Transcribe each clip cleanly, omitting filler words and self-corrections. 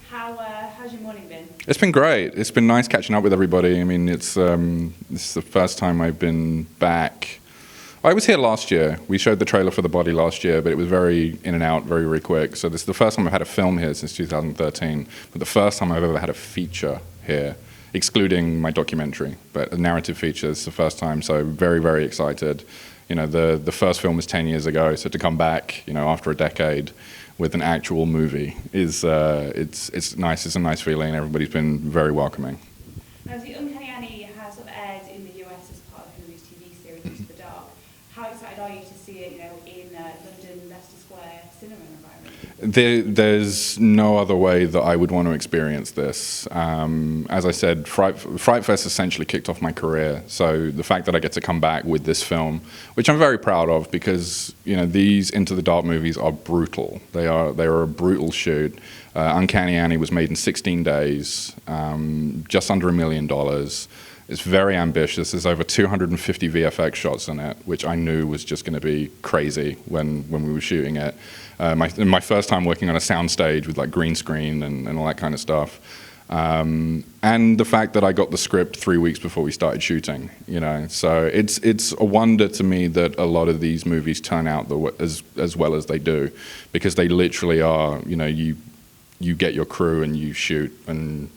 How's your morning been? It's been great. It's been nice catching up with everybody. I mean, this is the first time I've been back. I was here last year. We showed the trailer for The Body last year, but it was very in and out, very, very quick. So this is the first time I've had a film here since 2013, but the first time I've ever had a feature here, excluding my documentary. But a narrative feature is the first time, so very, very excited. You know, the first film was 10 years ago, so to come back, you know, after a decade with an actual movie is it's nice. It's a nice feeling. Everybody's been very welcoming. Now, the Uncanny Annie has sort of aired in the US as part of Hulu's TV series Into the Dark. How excited are you to see it, you know, in London Leicester Square cinema environment? There's no other way that I would want to experience this. As I said, FrightFest essentially kicked off my career. So the fact that I get to come back with this film, which I'm very proud of, because you know these Into the Dark movies are brutal. They are a brutal shoot. Uncanny Annie was made in 16 days, just under $1 million. It's very ambitious. There's over 250 VFX shots in it, which I knew was just going to be crazy when we were shooting it. My first time working on a soundstage with like green screen and all that kind of stuff. And the fact that I got the script 3 weeks before we started shooting, you know. So it's a wonder to me that a lot of these movies turn out as well as they do, because they literally are, you know, you get your crew and you shoot, and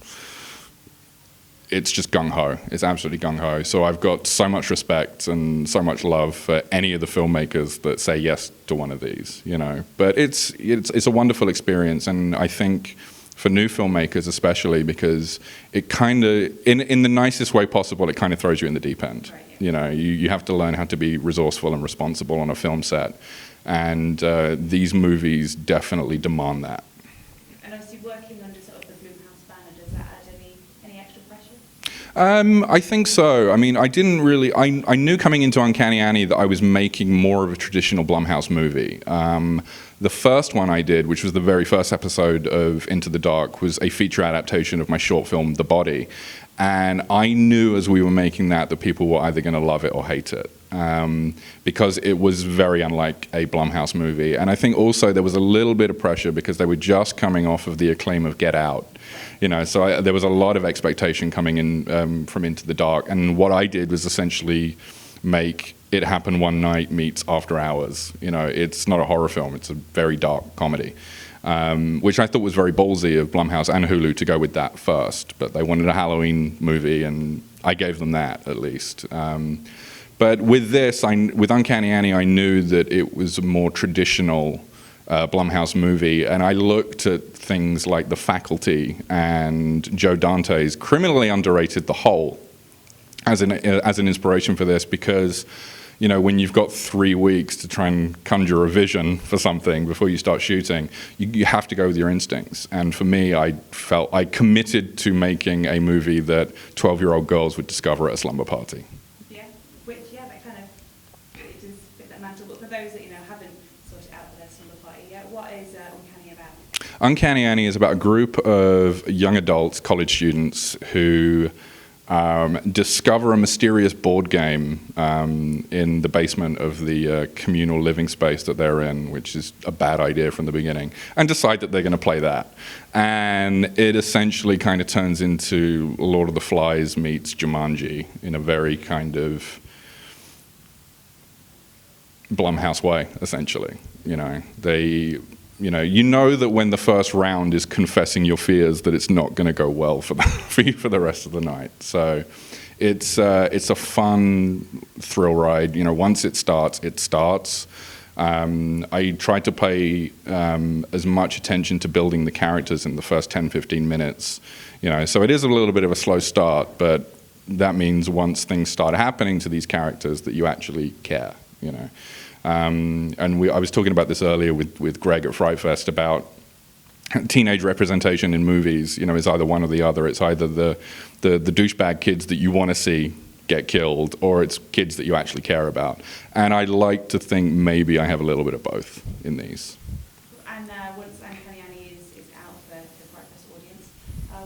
it's just gung-ho. It's absolutely gung-ho. So I've got so much respect and so much love for any of the filmmakers that say yes to one of these, you know. But it's a wonderful experience, and I think for new filmmakers especially, because it kind of, in the nicest way possible, it kind of throws you in the deep end. Right, yeah. You know, you have to learn how to be resourceful and responsible on a film set, and these movies definitely demand that. And obviously working under sort of the Blumhouse banner, does that add any extra pressure? I think so. I mean, I didn't really. I knew coming into Uncanny Annie that I was making more of a traditional Blumhouse movie. The first one I did, which was the very first episode of Into the Dark, was a feature adaptation of my short film, The Body. And I knew as we were making that people were either going to love it or hate it, because it was very unlike a Blumhouse movie. And I think also there was a little bit of pressure because they were just coming off of the acclaim of Get Out. You know, so there was a lot of expectation coming in from Into the Dark. And what I did was essentially make It Happen One Night meets After Hours. You know, it's not a horror film, it's a very dark comedy. Which I thought was very ballsy of Blumhouse and Hulu to go with that first. But they wanted a Halloween movie, and I gave them that, at least. But with this, with Uncanny Annie, I knew that it was a more traditional Blumhouse movie, and I looked at things like The Faculty and Joe Dante's criminally underrated The Hole as an inspiration for this, because you know, when you've got 3 weeks to try and conjure a vision for something before you start shooting, you have to go with your instincts. And for me, I felt I committed to making a movie that 12-year-old girls would discover at a slumber party. Yeah, that kind of, it does fit that mantle. But for those that, you know, haven't sorted out their slumber party yet, what is Uncanny about? Uncanny Annie is about a group of young adults, college students, who discover a mysterious board game in the basement of the communal living space that they're in, which is a bad idea from the beginning, and decide that they're going to play that. And it essentially kind of turns into Lord of the Flies meets Jumanji in a very kind of Blumhouse way, essentially. You know that when the first round is confessing your fears, that it's not going to go well for you for the rest of the night. So it's a fun thrill ride. You know, once it starts, it starts. I tried to pay as much attention to building the characters in the first 10, 15 minutes. You know, so it is a little bit of a slow start, but that means once things start happening to these characters that you actually care, you know. I was talking about this earlier with Greg at FrightFest about teenage representation in movies. You know, it's either one or the other. It's either the douchebag kids that you want to see get killed, or it's kids that you actually care about. And I like to think maybe I have a little bit of both in these. And once Uncanny Annie is out for the FrightFest audience,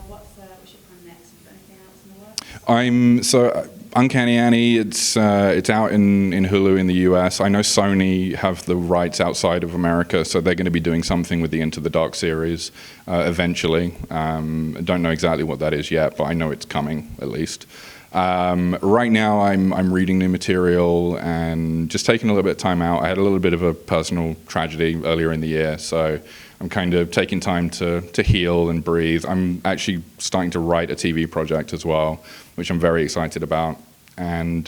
what's your plan next? Have you got anything else in the works? Uncanny Annie, it's out in Hulu in the US. I know Sony have the rights outside of America, so they're going to be doing something with the Into the Dark series eventually. I don't know exactly what that is yet, but I know it's coming at least. Right now, I'm reading new material and just taking a little bit of time out. I had a little bit of a personal tragedy earlier in the year, so I'm kind of taking time to heal and breathe. I'm actually starting to write a TV project as well, which I'm very excited about. And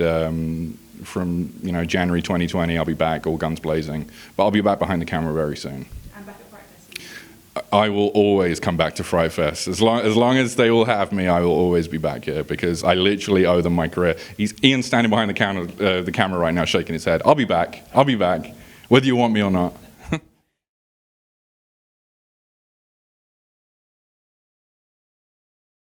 from January 2020, I'll be back, all guns blazing. But I'll be back behind the camera very soon. And back at FrightFest. I will always come back to FrightFest. As long as they will have me, I will always be back here because I literally owe them my career. Ian's standing behind the camera right now, shaking his head. I'll be back, whether you want me or not.